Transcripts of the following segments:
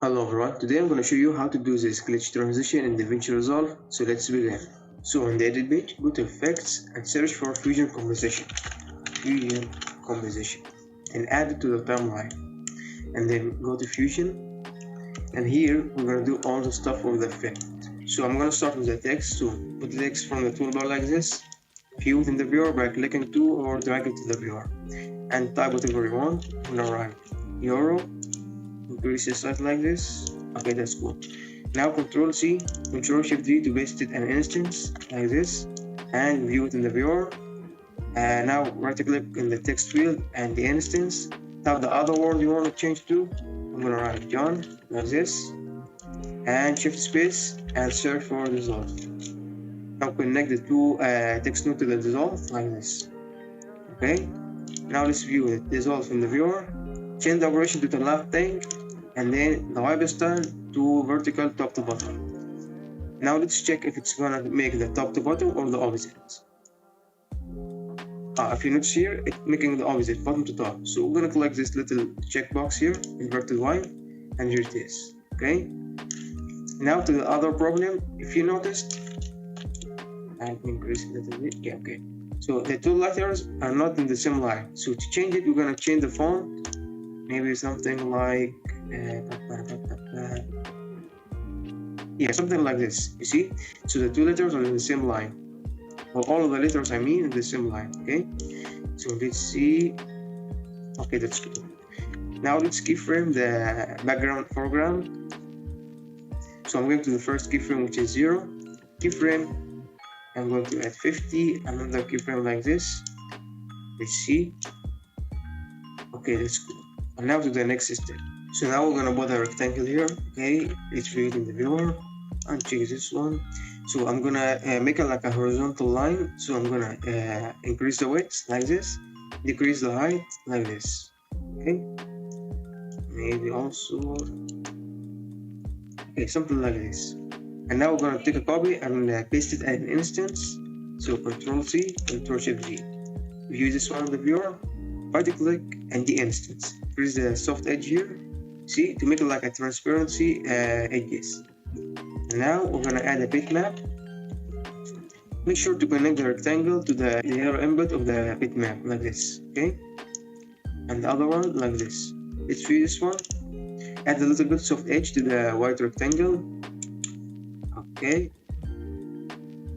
Hello everyone, today I'm going to show you how to do this glitch transition in Davinci Resolve, so let's begin. So on the edit page, go to effects and search for fusion composition, and add it to the timeline. And then go to fusion, and here we're going to do all the stuff with the effect. So I'm going to start with the text, so put the text from the toolbar like this, view it in the viewer by clicking to or drag it to the viewer, and type whatever you want. I'm going to write euro. Increase the size like this. Okay, that's cool. Now Control C, Control Shift V to paste it in an instance like this, and view it in the viewer. And now right click in the text field and the instance. Now the other word you want to change to, I'm gonna write John like this, and shift space and search for dissolve. Now connect the two text node to the dissolve like this. Okay. Now let's view it dissolve in the viewer. Change the operation to the left thing, and then the wipe style to vertical top to bottom. Now let's check if it's gonna make the top to bottom or the opposite. If you notice here, it's making the opposite, bottom to top. So we're gonna click this little checkbox here, inverted Y, and here it is. Okay. Now to the other problem, if you noticed, and increase it a little bit. Yeah, okay. So the two letters are not in the same line. So to change it, we're gonna change the font. Maybe something like something like this. You see? So the two letters are in the same line. Or all of the letters I mean in the same line. Okay? So let's see. Okay, that's good. Now let's keyframe the background foreground. So I'm going to the first keyframe, which is 0. Keyframe. I'm going to add 50. Another keyframe like this. Let's see. Okay, that's good. And now to the next step. So now we're gonna put a rectangle here. Okay, let's view it in the viewer and check this one. So I'm gonna make it like a horizontal line. So I'm gonna increase the width like this, decrease the height like this. Okay, maybe also something like this. And now we're gonna take a copy and paste it at an instance. So Control C, Control Shift V. View this one in the viewer. Right click and the instance. Increase the soft edge here. See, to make it like a transparency edges. And now we're gonna add a bitmap. Make sure to connect the rectangle to the layer input of the bitmap like this. Okay, and the other one like this. Let's view this one. Add a little bit soft edge to the white rectangle. Okay,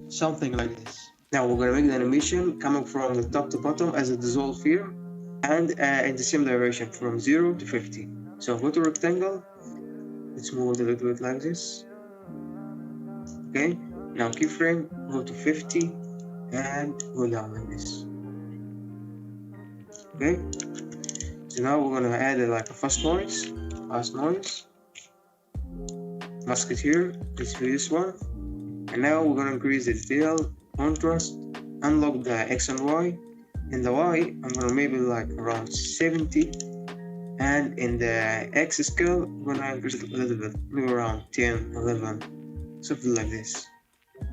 something like this. Now we're gonna make the animation coming from the top to bottom as a dissolve here, and in the same direction from 0 to 50. So go to rectangle, let's move it a little bit like this. Okay, now keyframe, go to 50 and go down like this. Okay, so now we're gonna add like a fast noise, mask it here. Let's view this one, and now we're gonna increase the detail, contrast, unlock the X and Y. In the Y, I'm gonna maybe like around 70, and in the X scale, I'm gonna increase it a little bit, maybe around 10, 11, something like this.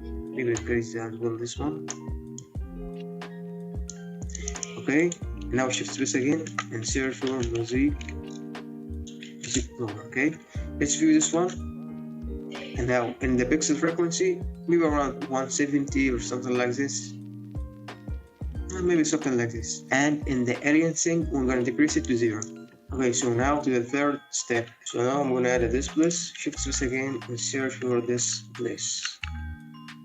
Maybe increase as well this one. Okay, now shift space again and search for music floor. Okay, let's view this one. And now in the pixel frequency, maybe around 170 or something like this. Maybe something like this. And in the aliasing, we're gonna decrease it to 0. Okay, so now to the third step. So now I'm gonna add a displace, shift space again, and search for this place.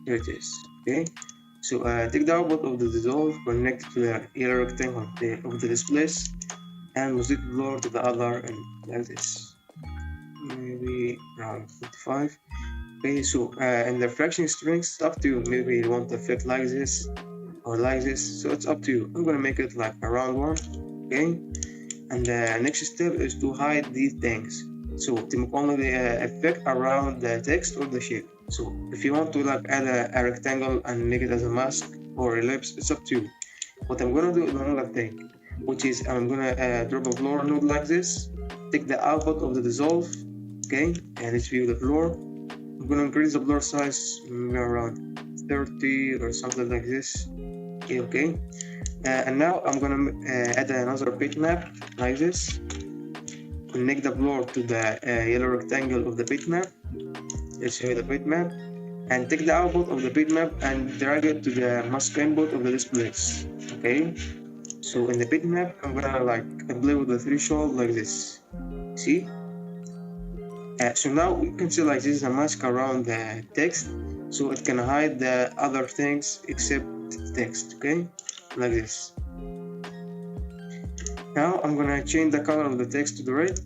Here it is. Okay, so take the output of the dissolve, connect it to the yellow rectangle of the displace, and music blur to the other and like this. Maybe around 55. Okay, so in the fraction strings, it's up to you. Maybe you want the effect like this or like this, so it's up to you. I'm gonna make it like a round one. Okay, and the next step is to hide these things. So to make only the effect around the text or the shape. So if you want to like add a rectangle and make it as a mask or ellipse, it's up to you. What I'm gonna do is another thing, which is I'm gonna drop a blur node like this, take the output of the dissolve, okay, and let's view the blur. I'm gonna increase the blur size maybe around 30 or something like this. Okay, and now I'm gonna add another bitmap like this. connect the blur to the yellow rectangle of the bitmap. Let's show you the bitmap, and take the output of the bitmap and drag it to the mask input of the displays. Okay, so in the bitmap, I'm gonna play with the threshold like this. See? So now we can see this is a mask around the text, so it can hide the other things except text. Okay, like this. Now I'm gonna change the color of the text to the red,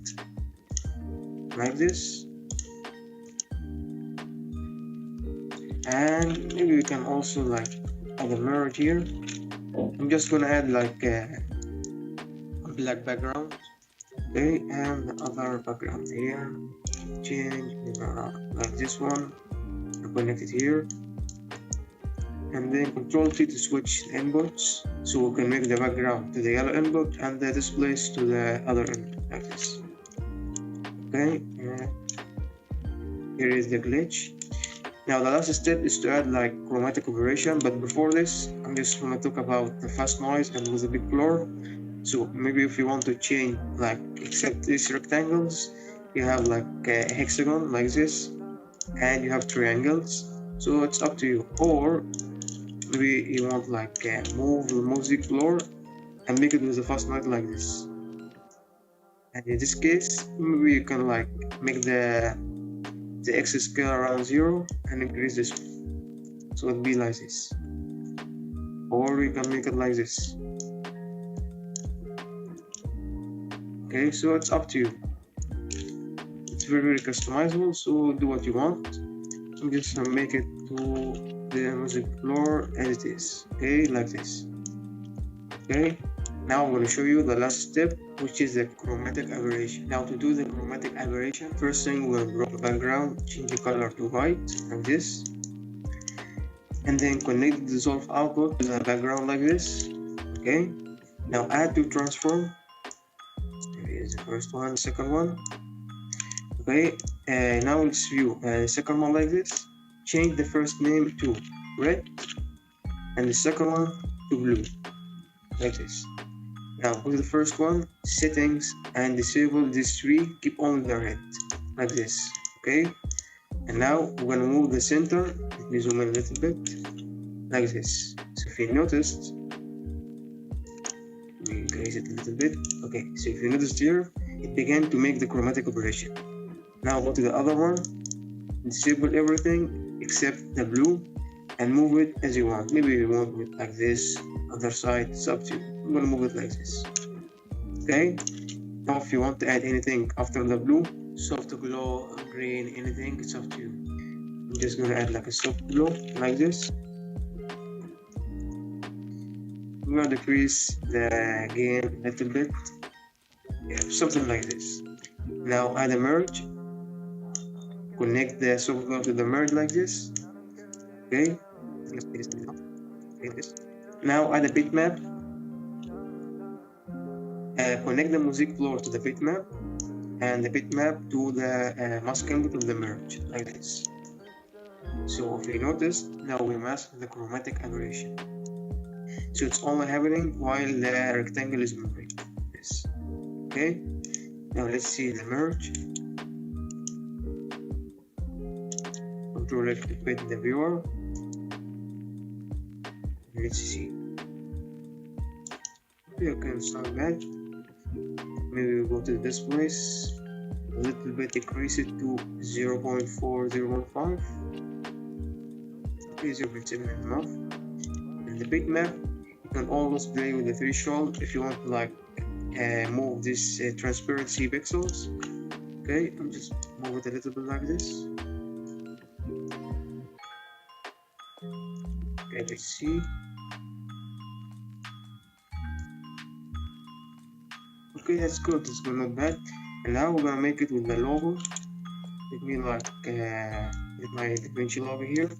like this. And maybe we can also add a mirror here. I'm just gonna add a black background. Okay, and the other background here. Change the background like this one. Connect it here. And then Control-T to switch the inputs, so we can make the background to the yellow input and the displays to the other input, like this. Okay, here is the glitch. Now the last step is to add chromatic operation, but before this, I'm just gonna talk about the fast noise and with a big blur. So maybe if you want to change except these rectangles, you have a hexagon like this, and you have triangles. So it's up to you. Or maybe you want move the music blur and make it with a fast noise like this. And in this case, maybe you can make the X scale around 0 and increase this, so it'll be like this. Or you can make it like this. Okay, so it's up to you. It's very customizable, so do what you want. I'm just gonna make it to the music blur as it is. Okay, like this. Okay, now I'm going to show you the last step, which is the chromatic aberration. Now to do the chromatic aberration, first thing we'll draw the background, change the color to white like this, and then connect the dissolve output to the background like this. Okay, now add to transform. Here is the first one, second one. Okay, now let's view the second one like this. Change the first name to red and the second one to blue, like this. Now go to the first one, settings, and disable these three, keep only the red, like this. Okay, and now we're gonna move the center. Let me zoom in a little bit, like this. So if you noticed, let me increase it a little bit. Okay, so if you noticed here, it began to make the chromatic operation. Now go to the other one, disable everything except the blue, and move it as you want. Maybe you want it like this, other side, it's up to you. I'm gonna move it like this. Okay, now if you want to add anything after the blue, soft glow, green, anything, it's up to you. I'm just gonna add a soft glow like this. I'm gonna decrease the gain a little bit, yeah, something like this. Now add a merge, connect the soft glow to the merge like this. Okay, now add a bitmap, connect the music floor to the bitmap and the bitmap to the mask input of the merge, like this. So if you notice, now we mask the chromatic aberration. So it's only happening while the rectangle is moving. Yes. Okay, now let's see the merge. Control activate the viewer. Let's see. Okay, it's not bad. Maybe we go to the displays, a little bit, decrease it to 0.4, 0.5. Okay, 0.7 enough. And the bitmap, you can always play with the threshold if you want to move this transparency pixels. Okay, I'm just move it a little bit like this. Okay, let's see. Okay, that's good, it's good, not bad. And now we're gonna make it with the logo. Let me get my Davinci logo here.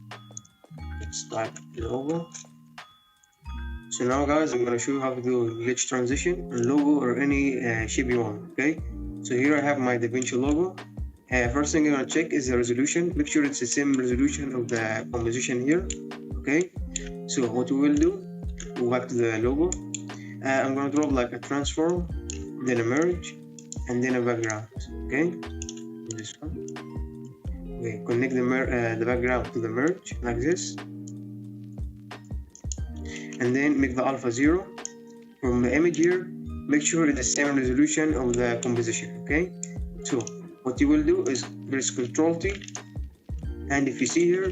Let's type logo. So now guys, I'm gonna show you how to do glitch transition, logo, or any shape you want. Okay, so here I have my Davinci logo. First thing you're gonna check is the resolution. Make sure it's the same resolution of the composition here. Okay, so what we will do, go back to the logo. I'm gonna drop a transform, then a merge, and then a background. Okay, this one. Okay, connect the background to the merge like this, and then make the alpha 0. From the image here, make sure it's the same resolution of the composition. Okay, so what you will do is press Ctrl T, and if you see here,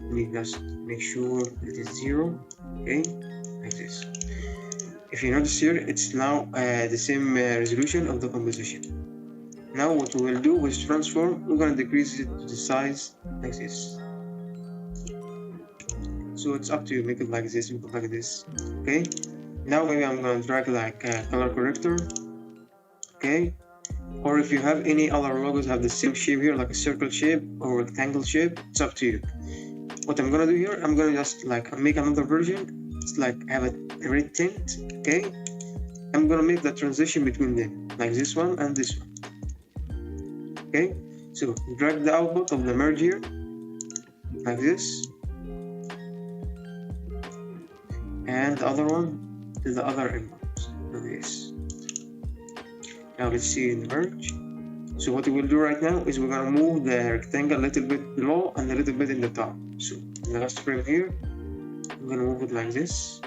let me just make sure it is 0. Okay, like this. If you notice here, it's now the same resolution of the composition. Now what we will do is transform. We're gonna decrease it to the size like this. So it's up to you. Make it like this. Make it like this. Okay. Now maybe I'm gonna drag like a color corrector. Okay. Or if you have any other logos have the same shape here, like a circle shape or rectangle shape, it's up to you. What I'm gonna do here, I'm gonna just like make another version. It's like have a red tint. Okay. I'm gonna make the transition between them, like this one and this one. Okay, so drag the output of the merge here, like this, and the other one to the other input, like this. Now let's see in the merge. So what we will do right now is we're gonna move the rectangle a little bit below and a little bit in the top. So in the last frame here, I'm gonna move it like this,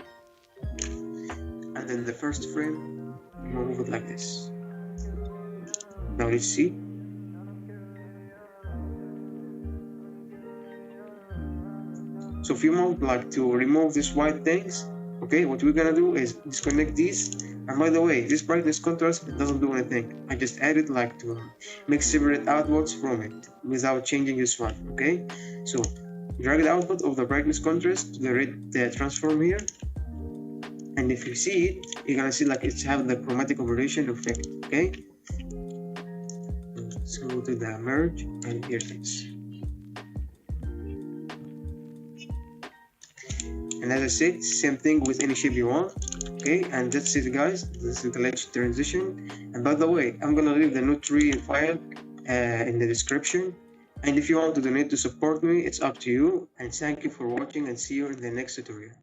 and then the first frame, I'm gonna move it like this. Now let's see. So if you want like to remove these white things, okay, what we're gonna do is disconnect these. And by the way, this brightness contrast, it doesn't do anything. I just added like to make separate outputs from it without changing this one. Okay, so drag the output of the brightness contrast to the red transform here, and if you see it, you're gonna see like it's have the chromatic aberration effect. Okay, let's go to the merge, and here it is. And as I said, same thing with any shape you want. Okay, and that's it guys. This is the latest transition. And by the way, I'm gonna leave the Node.3 file in the description. And if you want to donate to support me, it's up to you. And thank you for watching, and see you in the next tutorial.